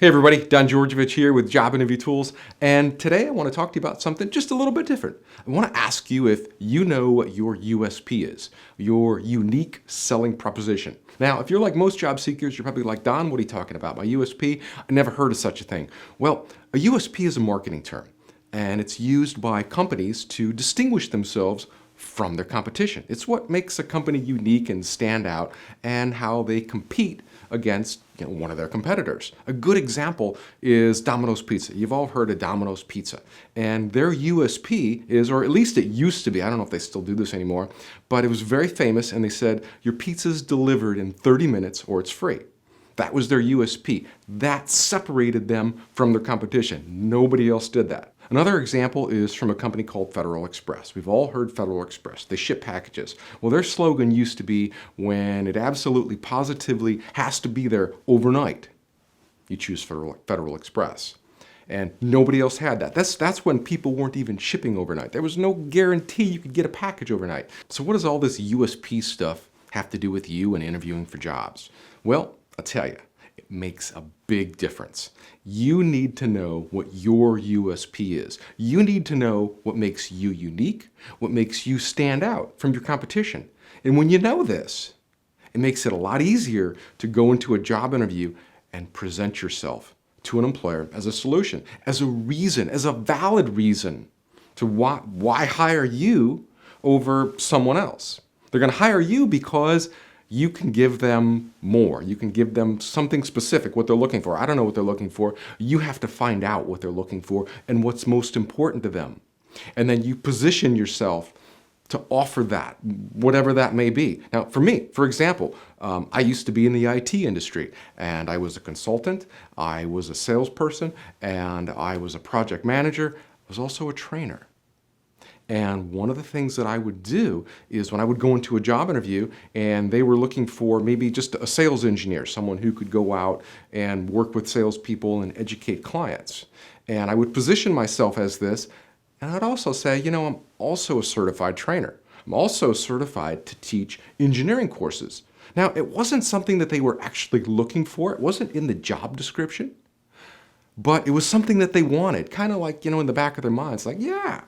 Hey everybody, Don Georgievich here with Job Interview Tools, and today I want to talk to you about something just a little bit different. I want to ask you if you know what your USP is, your unique selling proposition. Now, if you're like most job seekers, you're probably like, Don, what are you talking about? My USP? I never heard of such a thing. Well, a USP is a marketing term, and it's used by companies to distinguish themselves from their competition. It's what makes a company unique and stand out and how they compete against one of their competitors. A good example is Domino's Pizza. You've all heard of Domino's Pizza. And their USP is, or at least it used to be, I don't know if they still do this anymore, but it was very famous and they said, your pizza's delivered in 30 minutes or it's free. That was their USP. That separated them from their competition. Nobody else did that. Another example is from a company called Federal Express. We've all heard Federal Express. They ship packages. Well, their slogan used to be, when it absolutely positively has to be there overnight, you choose Federal Express. And nobody else had that. That's when people weren't even shipping overnight. There was no guarantee you could get a package overnight. So what does all this USP stuff have to do with you and interviewing for jobs? Well, I'll tell you, it makes a big difference. You need to know what your USP is. You need to know what makes you unique, what makes you stand out from your competition. And when you know this, it makes it a lot easier to go into a job interview and present yourself to an employer as a solution, as a reason, as a valid reason to why hire you over someone else. They're going to hire you because you can give them more. You can give them something specific, what they're looking for. I don't know what they're looking for. You have to find out what they're looking for and what's most important to them. And then you position yourself to offer that, whatever that may be. Now, for me, for example, I used to be in the IT industry, and I was a consultant, I was a salesperson, and I was a project manager. I was also a trainer. And one of the things that I would do is when I would go into a job interview and they were looking for maybe just a sales engineer, someone who could go out and work with salespeople and educate clients. And I would position myself as this, and I'd also say, I'm also a certified trainer. I'm also certified to teach engineering courses. Now, it wasn't something that they were actually looking for. It wasn't in the job description, but it was something that they wanted, kind of like, in the back of their minds, like, yeah.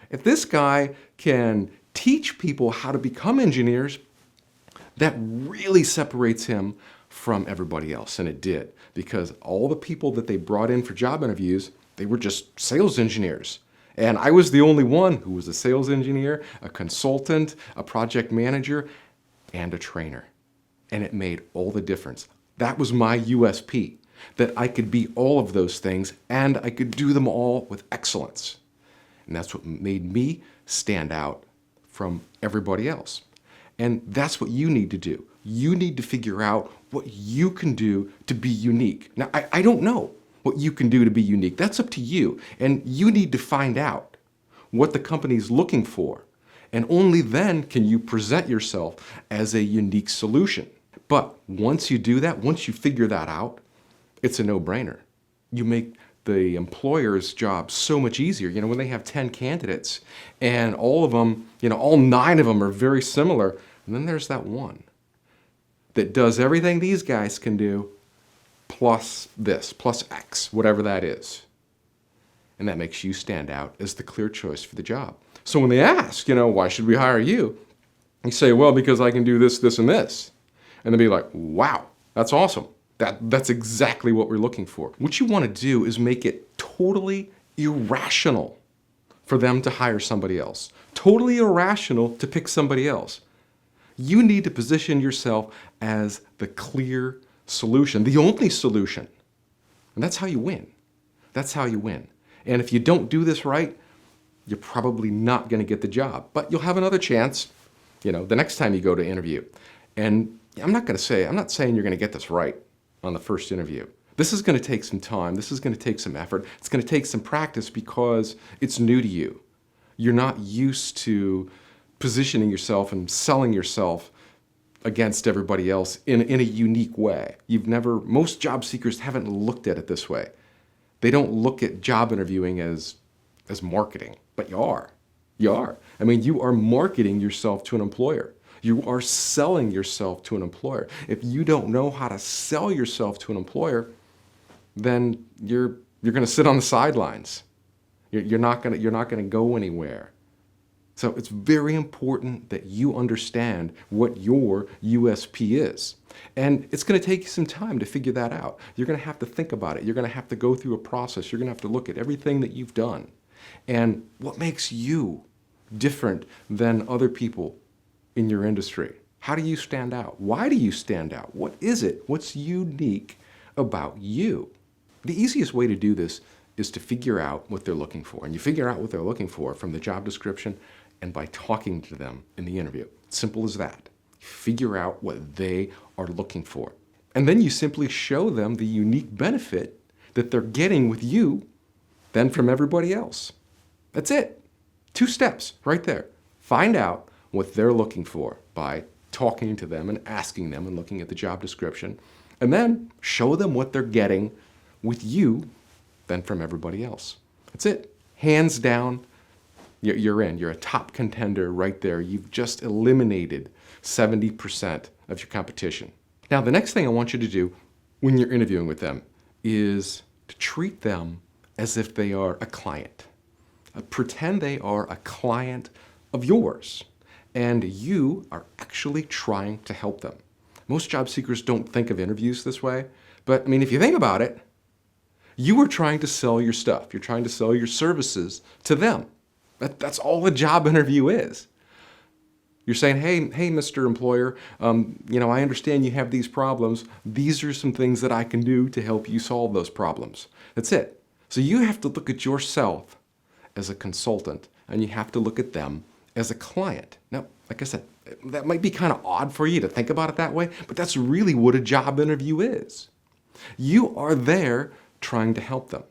If this guy can teach people how to become engineers, that really separates him from everybody else. And it did, because all the people that they brought in for job interviews, they were just sales engineers. And I was the only one who was a sales engineer, a consultant, a project manager, and a trainer. And it made all the difference. That was my USP, that I could be all of those things and I could do them all with excellence. And that's what made me stand out from everybody else. And that's what you need to do. You need to figure out what you can do to be unique. Now, I don't know what you can do to be unique. That's up to you. And you need to find out what the company's looking for. And only then can you present yourself as a unique solution. But once you do that, once you figure that out, it's a no-brainer. You make the employer's job so much easier. When they have 10 candidates and all of them, all 9 of them are very similar, and then there's that one that does everything these guys can do plus this, plus X, whatever that is. And that makes you stand out as the clear choice for the job. So when they ask, why should we hire you? You say, well, because I can do this, this, and this. And they'll be like, wow, that's awesome. That's exactly what we're looking for. What you want to do is make it totally irrational for them to hire somebody else. Totally irrational to pick somebody else. You need to position yourself as the clear solution, the only solution. And that's how you win. That's how you win. And if you don't do this right, you're probably not going to get the job. But you'll have another chance, the next time you go to interview. And I'm not saying you're going to get this right on the first interview. This is going to take some time. This is going to take some effort. It's going to take some practice because it's new to you. You're not used to positioning yourself and selling yourself against everybody else in a unique way. Most job seekers haven't looked at it this way. They don't look at job interviewing as marketing, but you are. You are. You are marketing yourself to an employer. You are selling yourself to an employer. If you don't know how to sell yourself to an employer, then you're going to sit on the sidelines. You're not going to go anywhere. So it's very important that you understand what your USP is. And it's going to take you some time to figure that out. You're going to have to think about it. You're going to have to go through a process. You're going to have to look at everything that you've done and what makes you different than other people in your industry. How do you stand out? Why do you stand out? What is it? What's unique about you? The easiest way to do this is to figure out what they're looking for. And you figure out what they're looking for from the job description and by talking to them in the interview. Simple as that. Figure out what they are looking for. And then you simply show them the unique benefit that they're getting with you than from everybody else. That's it. 2 steps right there. Find out what they're looking for by talking to them and asking them and looking at the job description. And then show them what they're getting with you than from everybody else. That's it. Hands down, you're in. You're a top contender right there. You've just eliminated 70% of your competition. Now, the next thing I want you to do when you're interviewing with them is to treat them as if they are a client. Pretend they are a client of yours, and you are actually trying to help them. Most job seekers don't think of interviews this way, but I mean, if you think about it, you are trying to sell your stuff. You're trying to sell your services to them. That's all a job interview is. You're saying, hey, Mr. Employer, I understand you have these problems. These are some things that I can do to help you solve those problems. That's it. So you have to look at yourself as a consultant, and you have to look at them as a client. Now, like I said, that might be kind of odd for you to think about it that way, but that's really what a job interview is. You are there trying to help them.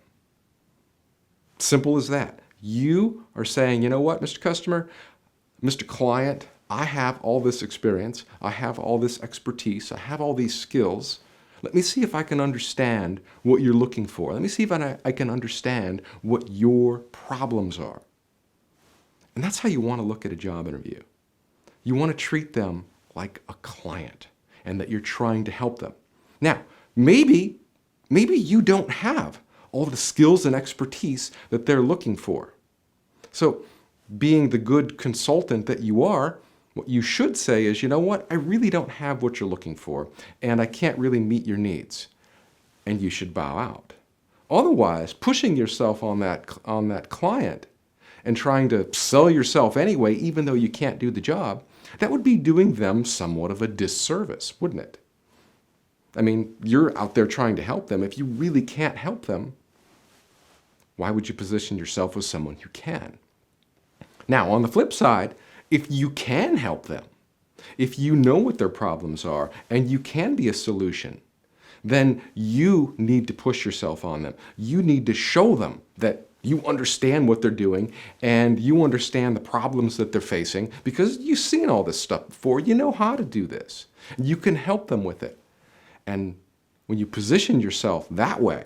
Simple as that. You are saying, you know what, Mr. Customer, Mr. Client, I have all this experience, I have all this expertise, I have all these skills. Let me see if I can understand what you're looking for. Let me see if I can understand what your problems are. And that's how you want to look at a job interview. You want to treat them like a client and that you're trying to help them. Now, maybe you don't have all the skills and expertise that they're looking for. So, being the good consultant that you are, what you should say is, you know what, I really don't have what you're looking for, and I can't really meet your needs. And you should bow out. Otherwise, pushing yourself on that client and trying to sell yourself anyway, even though you can't do the job, that would be doing them somewhat of a disservice, wouldn't it? I mean, you're out there trying to help them. If you really can't help them, why would you position yourself as someone who can? Now, on the flip side, if you can help them, if you know what their problems are and you can be a solution, then you need to push yourself on them. You need to show them that you understand what they're doing and you understand the problems that they're facing because you've seen all this stuff before. You know how to do this. You can help them with it. And when you position yourself that way,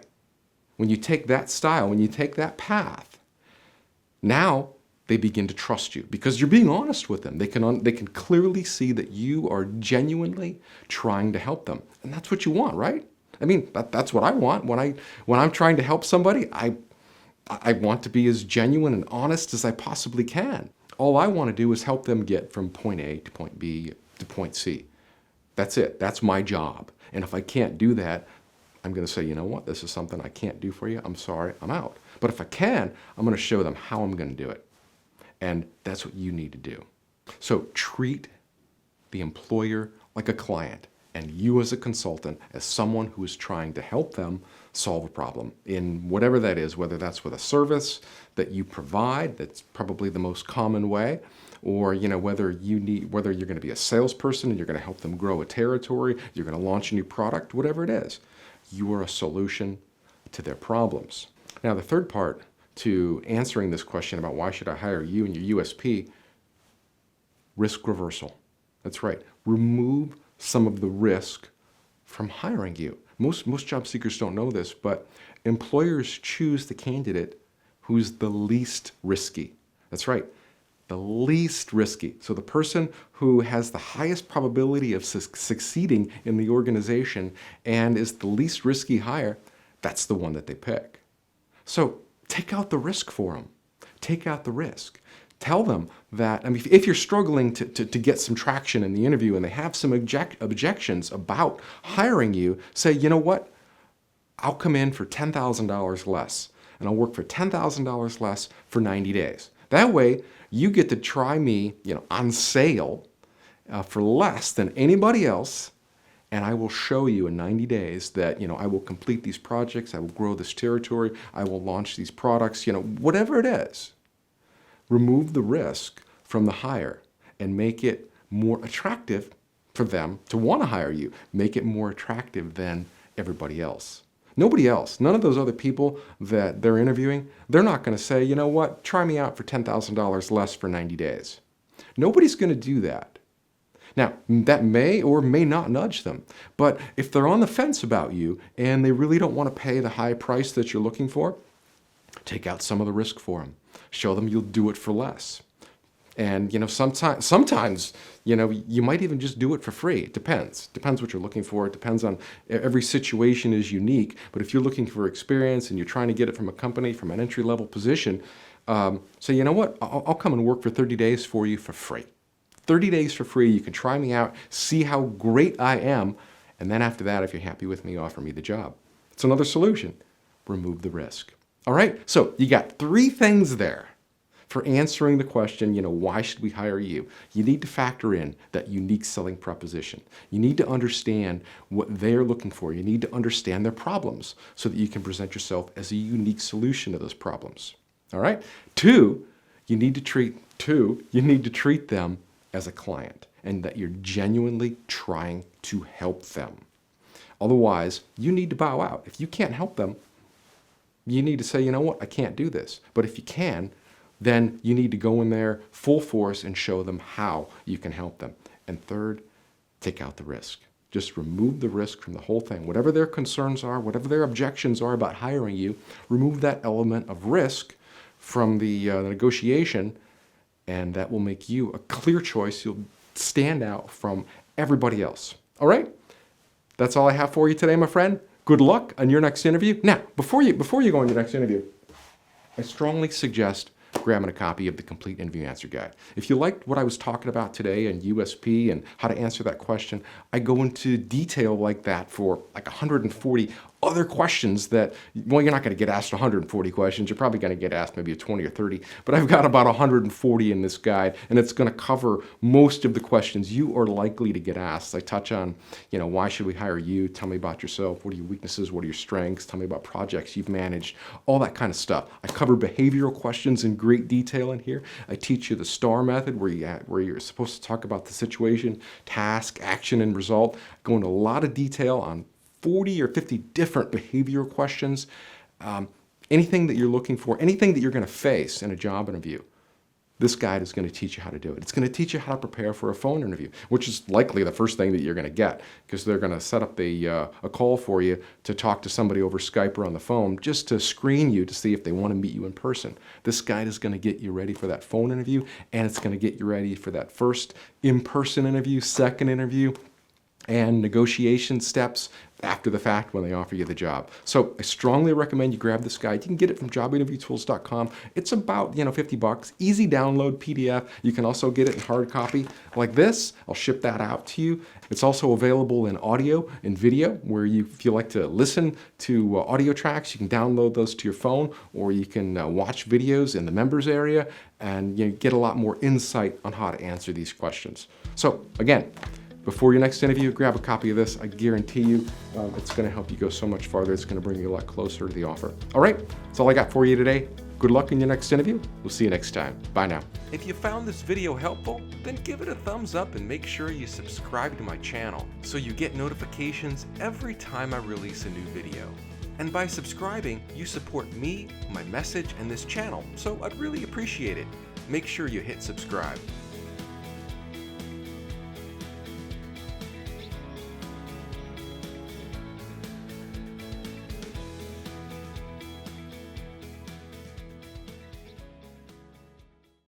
when you take that style, when you take that path, now they begin to trust you because you're being honest with them. They can clearly see that you are genuinely trying to help them. And that's what you want, right? I mean, that's what I want. When I'm trying to help somebody, I want to be as genuine and honest as I possibly can. All I want to do is help them get from point A to point B to point C. That's it. That's my job. And if I can't do that, I'm going to say, you know what, this is something I can't do for you. I'm sorry, I'm out. But if I can, I'm going to show them how I'm going to do it. And that's what you need to do. So treat the employer like a client and you as a consultant as someone who is trying to help them solve a problem in whatever that is, whether that's with a service that you provide, that's probably the most common way, or whether you're going to be a salesperson and you're going to help them grow a territory, you're going to launch a new product, whatever it is. You are a solution to their problems. Now, the third part to answering this question about why should I hire you and your USP, risk reversal. That's right. Remove some of the risk from hiring you. Most job seekers don't know this, but employers choose the candidate who's the least risky. That's right. The least risky. So the person who has the highest probability of succeeding in the organization and is the least risky hire, that's the one that they pick. So take out the risk for them. Take out the risk. Tell them that, I mean, if you're struggling to get some traction in the interview and they have some objections about hiring you, say, you know what? I'll come in for $10,000 less, and I'll work for $10,000 less for 90 days. That way, you get to try me, on sale for less than anybody else, and I will show you in 90 days that, I will complete these projects, I will grow this territory, I will launch these products, whatever it is. Remove the risk from the hire and make it more attractive for them to want to hire you. Make it more attractive than everybody else. Nobody else, none of those other people that they're interviewing, they're not going to say, you know what, try me out for $10,000 less for 90 days. Nobody's going to do that. Now, that may or may not nudge them, but if they're on the fence about you and they really don't want to pay the high price that you're looking for, take out some of the risk for them. Show them you'll do it for less. And, sometimes, you might even just do it for free. It depends. Depends what you're looking for. It depends on, every situation is unique. But if you're looking for experience and you're trying to get it from a company, from an entry-level position, say, you know what, I'll come and work for 30 days for you for free. 30 days for free. You can try me out, see how great I am. And then after that, if you're happy with me, offer me the job. It's another solution. Remove the risk. All right, so you got 3 things there for answering the question, why should we hire you? You need to factor in that unique selling proposition. You need to understand what they're looking for. You need to understand their problems so that you can present yourself as a unique solution to those problems. All right? 2, you need to treat them as a client and that you're genuinely trying to help them. Otherwise, you need to bow out. If you can't help them, you need to say, you know what, I can't do this. But if you can, then you need to go in there full force and show them how you can help them. And 3rd, take out the risk. Just remove the risk from the whole thing. Whatever their concerns are, whatever their objections are about hiring you, remove that element of risk from the negotiation, and that will make you a clear choice. You'll stand out from everybody else. All right? That's all I have for you today, my friend. Good luck on your next interview. Now, before you go on your next interview, I strongly suggest grabbing a copy of the Complete Interview Answer Guide. If you liked what I was talking about today and USP and how to answer that question, I go into detail like that for like 140 other questions that, well, you're not going to get asked 140 questions. You're probably going to get asked maybe 20 or 30, but I've got about 140 in this guide, and it's going to cover most of the questions you are likely to get asked. I touch on, why should we hire you? Tell me about yourself. What are your weaknesses? What are your strengths? Tell me about projects you've managed, all that kind of stuff. I cover behavioral questions in great detail in here. I teach you the STAR method where you're supposed to talk about the situation, task, action, and result. I go into a lot of detail on 40 or 50 different behavioral questions. Anything that you're looking for, anything that you're going to face in a job interview, this guide is going to teach you how to do it. It's going to teach you how to prepare for a phone interview, which is likely the first thing that you're going to get, because they're going to set up a call for you to talk to somebody over Skype or on the phone just to screen you to see if they want to meet you in person. This guide is going to get you ready for that phone interview, and it's going to get you ready for that first in-person interview, second interview, and negotiation steps after the fact when they offer you the job. So I strongly recommend you grab this guide. You can get it from jobinterviewtools.com. It's about $50. Easy download PDF. You can also get it in hard copy like this. I'll ship that out to you. It's also available in audio and video, where if you like to listen to audio tracks, you can download those to your phone, or you can watch videos in the members area and get a lot more insight on how to answer these questions. So again, before your next interview, grab a copy of this. I guarantee you it's going to help you go so much farther. It's going to bring you a lot closer to the offer. All right, that's all I got for you today. Good luck in your next interview. We'll see you next time. Bye now. If you found this video helpful, then give it a thumbs up and make sure you subscribe to my channel so you get notifications every time I release a new video. And by subscribing, you support me, my message, and this channel, so I'd really appreciate it. Make sure you hit subscribe.